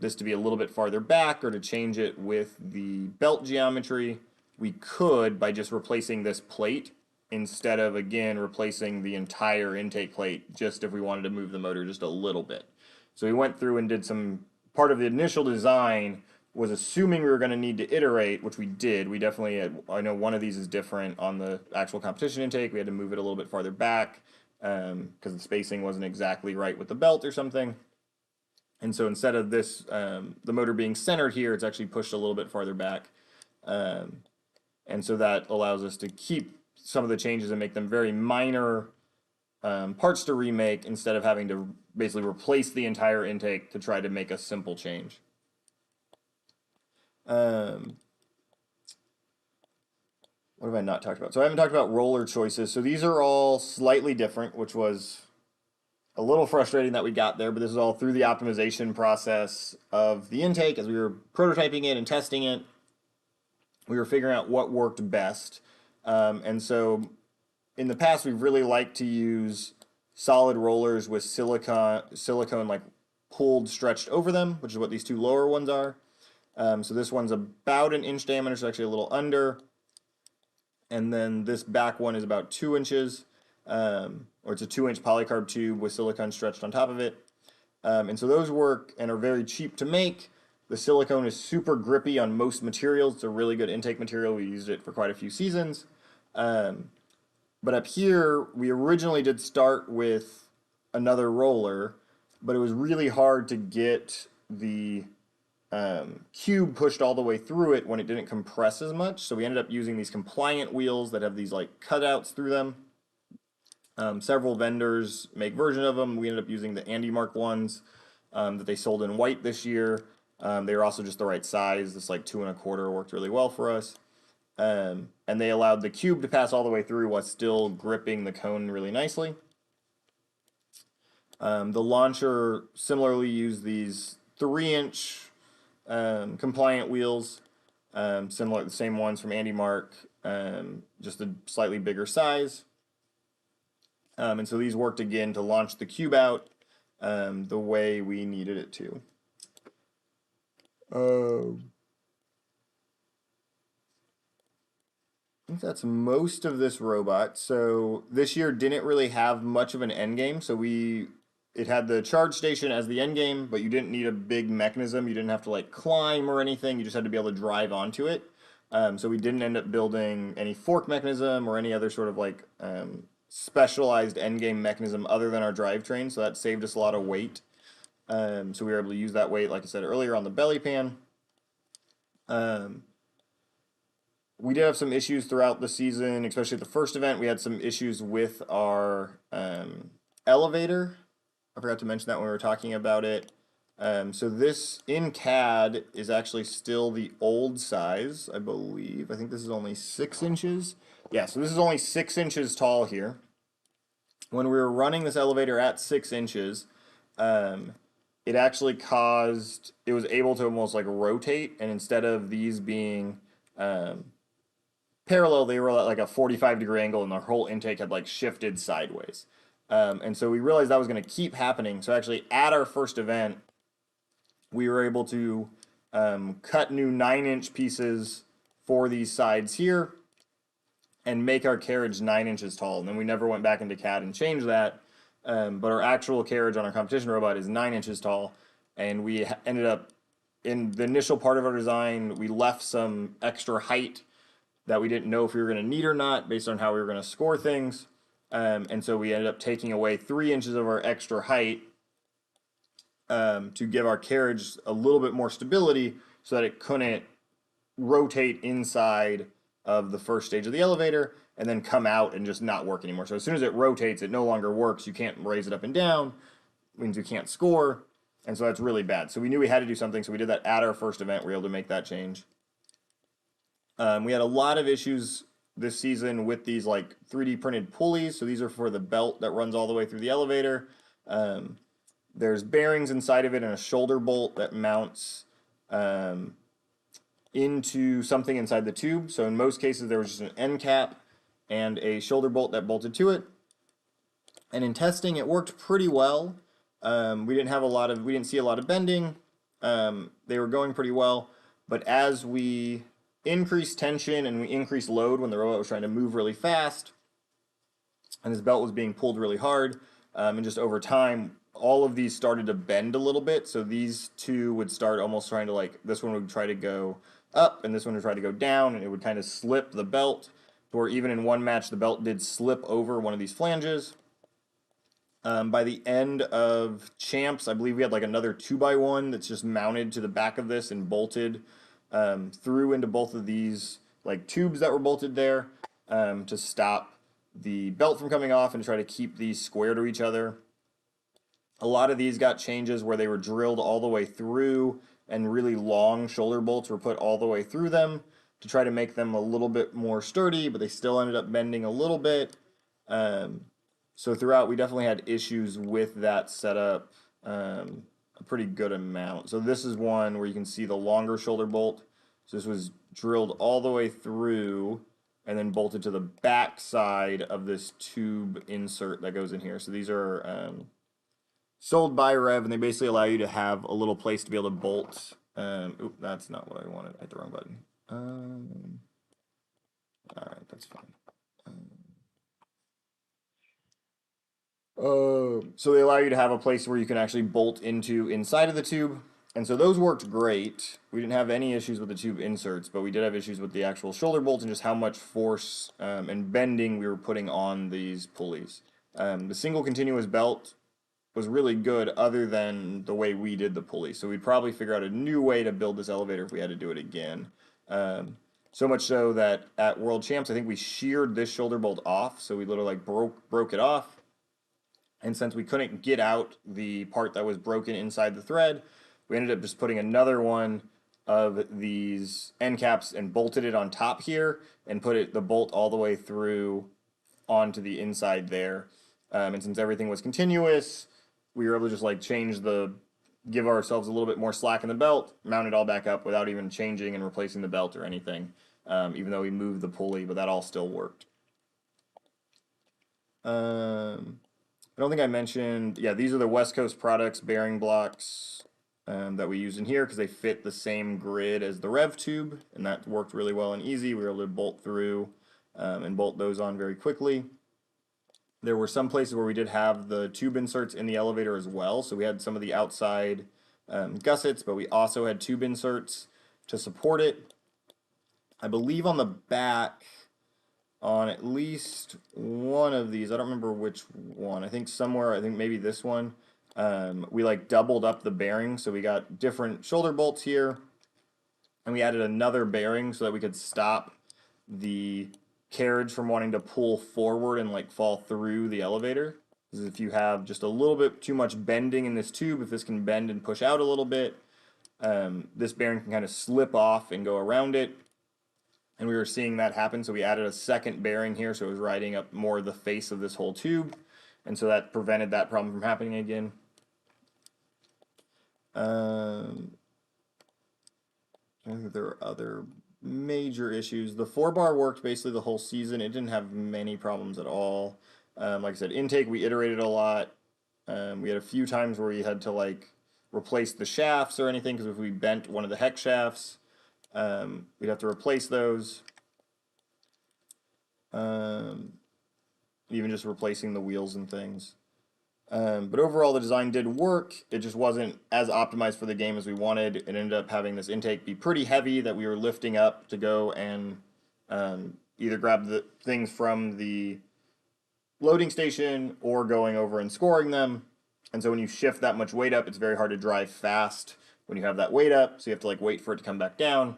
this to be a little bit farther back or to change it with the belt geometry, we could by just replacing this plate instead of, again, replacing the entire intake plate just if we wanted to move the motor just a little bit. So we went through and did some, part of the initial design was assuming we were going to need to iterate, which we did. We definitely had, I know one of these is different on the actual competition intake. We had to move it a little bit farther back because the spacing wasn't exactly right with the belt or something. And so instead of this, the motor being centered here, it's actually pushed a little bit farther back. And so that allows us to keep some of the changes and make them very minor parts to remake instead of having to basically replace the entire intake to try to make a simple change. What have I not talked about? So I haven't talked about roller choices. So these are all slightly different, which was a little frustrating that we got there, but this is all through the optimization process of the intake as we were prototyping it and testing it. We were figuring out what worked best. And so in the past, we've really liked to use solid rollers with silicone like pulled, stretched over them, which is what these two lower ones are. So this one's about an inch diameter, so actually a little under. And then this back one is about 2 inches, or it's a 2-inch polycarb tube with silicone stretched on top of it. And so those work and are very cheap to make. The silicone is super grippy on most materials. It's a really good intake material. We used it for quite a few seasons. But up here, we originally did start with another roller, but it was really hard to get the cube pushed all the way through it when it didn't compress as much. So we ended up using these compliant wheels that have these like cutouts through them. Several vendors make version of them. We ended up using the Andy Mark ones that they sold in white this year. They were also just the right size. This like 2 1/4 worked really well for us. And they allowed the cube to pass all the way through while still gripping the cone really nicely. The launcher similarly used these 3-inch compliant wheels, similar, the same ones from Andy Mark, just a slightly bigger size. And so these worked again to launch the cube out the way we needed it to. I think that's most of this robot. So this year didn't really have much of an end game. So it had the charge station as the end game, but you didn't need a big mechanism. You didn't have to like climb or anything. You just had to be able to drive onto it. So we didn't end up building any fork mechanism or any other sort of like specialized end game mechanism other than our drivetrain. So that saved us a lot of weight. So we were able to use that weight, like I said earlier, on the belly pan. We did have some issues throughout the season, especially at the first event. We had some issues with our elevator. I forgot to mention that when we were talking about it. So this in CAD is actually still the old size, I believe. I think this is only 6 inches. Yeah, so this is only 6 inches tall here. When we were running this elevator at 6 inches, it actually it was able to almost like rotate, and instead of these being parallel, they were at like a 45-degree angle, and the whole intake had like shifted sideways. And so we realized that was going to keep happening. So actually, at our first event, we were able to cut new 9-inch pieces for these sides here and make our carriage 9 inches tall. And then we never went back into CAD and changed that. But our actual carriage on our competition robot is 9 inches tall. And we ended up, in the initial part of our design, we left some extra height that we didn't know if we were going to need or not based on how we were going to score things. And so we ended up taking away 3 inches of our extra height to give our carriage a little bit more stability so that it couldn't rotate inside of the first stage of the elevator and then come out and just not work anymore. So as soon as it rotates, it no longer works. You can't raise it up and down, means you can't score. And so that's really bad. So we knew we had to do something. So we did that at our first event. We were able to make that change. We had a lot of issues this season with these like 3D printed pulleys. So these are for the belt that runs all the way through the elevator. There's bearings inside of it and a shoulder bolt that mounts into something inside the tube. So in most cases, there was just an end cap and a shoulder bolt that bolted to it. And in testing, it worked pretty well. We didn't see a lot of bending. They were going pretty well. But as we increased tension and we increased load when the robot was trying to move really fast, and this belt was being pulled really hard, and just over time, all of these started to bend a little bit. So these two would start almost trying to like, this one would try to go up and this one would try to go down, and it would kind of slip the belt, or even in one match, the belt did slip over one of these flanges. By the end of Champs, I believe we had like another 2x1 that's just mounted to the back of this and bolted through into both of these like tubes that were bolted there to stop the belt from coming off and try to keep these square to each other. A lot of these got changes where they were drilled all the way through and really long shoulder bolts were put all the way through them to try to make them a little bit more sturdy, but they still ended up bending a little bit. So throughout, we definitely had issues with that setup a pretty good amount. So this is one where you can see the longer shoulder bolt. So this was drilled all the way through and then bolted to the back side of this tube insert that goes in here. So these are sold by Rev, and they basically allow you to have a little place to be able to bolt. Oop, that's not what I wanted. I hit the wrong button. All right, that's fine. So they allow you to have a place where you can actually bolt into inside of the tube. And so those worked great. We didn't have any issues with the tube inserts, but we did have issues with the actual shoulder bolts and just how much force and bending we were putting on these pulleys. The single continuous belt was really good other than the way we did the pulley. So we'd probably figure out a new way to build this elevator if we had to do it again. So much so that at World Champs, I think we sheared this shoulder bolt off. So we literally like broke it off. And since we couldn't get out the part that was broken inside the thread, we ended up just putting another one of these end caps and bolted it on top here and put the bolt all the way through onto the inside there. And since everything was continuous, we were able to just like give ourselves a little bit more slack in the belt, mount it all back up without even changing and replacing the belt or anything, even though we moved the pulley, but that all still worked. I don't think I mentioned, yeah, these are the West Coast Products bearing blocks that we use in here because they fit the same grid as the Rev tube, and that worked really well and easy. We were able to bolt through and bolt those on very quickly. There were some places where we did have the tube inserts in the elevator as well, so we had some of the outside gussets, but we also had tube inserts to support it. I believe on the back, on at least one of these, I don't remember which one, I think maybe this one, we like doubled up the bearing, so we got different shoulder bolts here, and we added another bearing so that we could stop the carriage from wanting to pull forward and like fall through the elevator. Because if you have just a little bit too much bending in this tube, if this can bend and push out a little bit, this bearing can kind of slip off and go around it. And we were seeing that happen, so we added a second bearing here, so it was riding up more of the face of this whole tube, and so that prevented that problem from happening again. I think there were other major issues. The 4-bar worked basically the whole season. It didn't have many problems at all. Like I said, intake, we iterated a lot. We had a few times where we had to like replace the shafts or anything, because if we bent one of the hex shafts, we'd have to replace those. Even just replacing the wheels and things. But overall, the design did work. It just wasn't as optimized for the game as we wanted. It ended up having this intake be pretty heavy that we were lifting up to go and either grab the things from the loading station or going over and scoring them. And so when you shift that much weight up, it's very hard to drive fast when you have that weight up. So you have to like wait for it to come back down.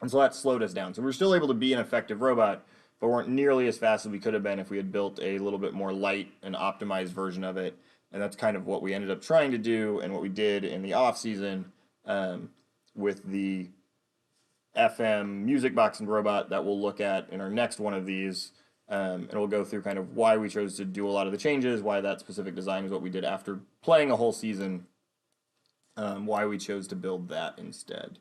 And so that slowed us down. So we were still able to be an effective robot, but weren't nearly as fast as we could have been if we had built a little bit more light and optimized version of it. And that's kind of what we ended up trying to do and what we did in the off season with the FM music boxing robot that we'll look at in our next one of these. And we'll go through kind of why we chose to do a lot of the changes, why that specific design is what we did after playing a whole season, why we chose to build that instead.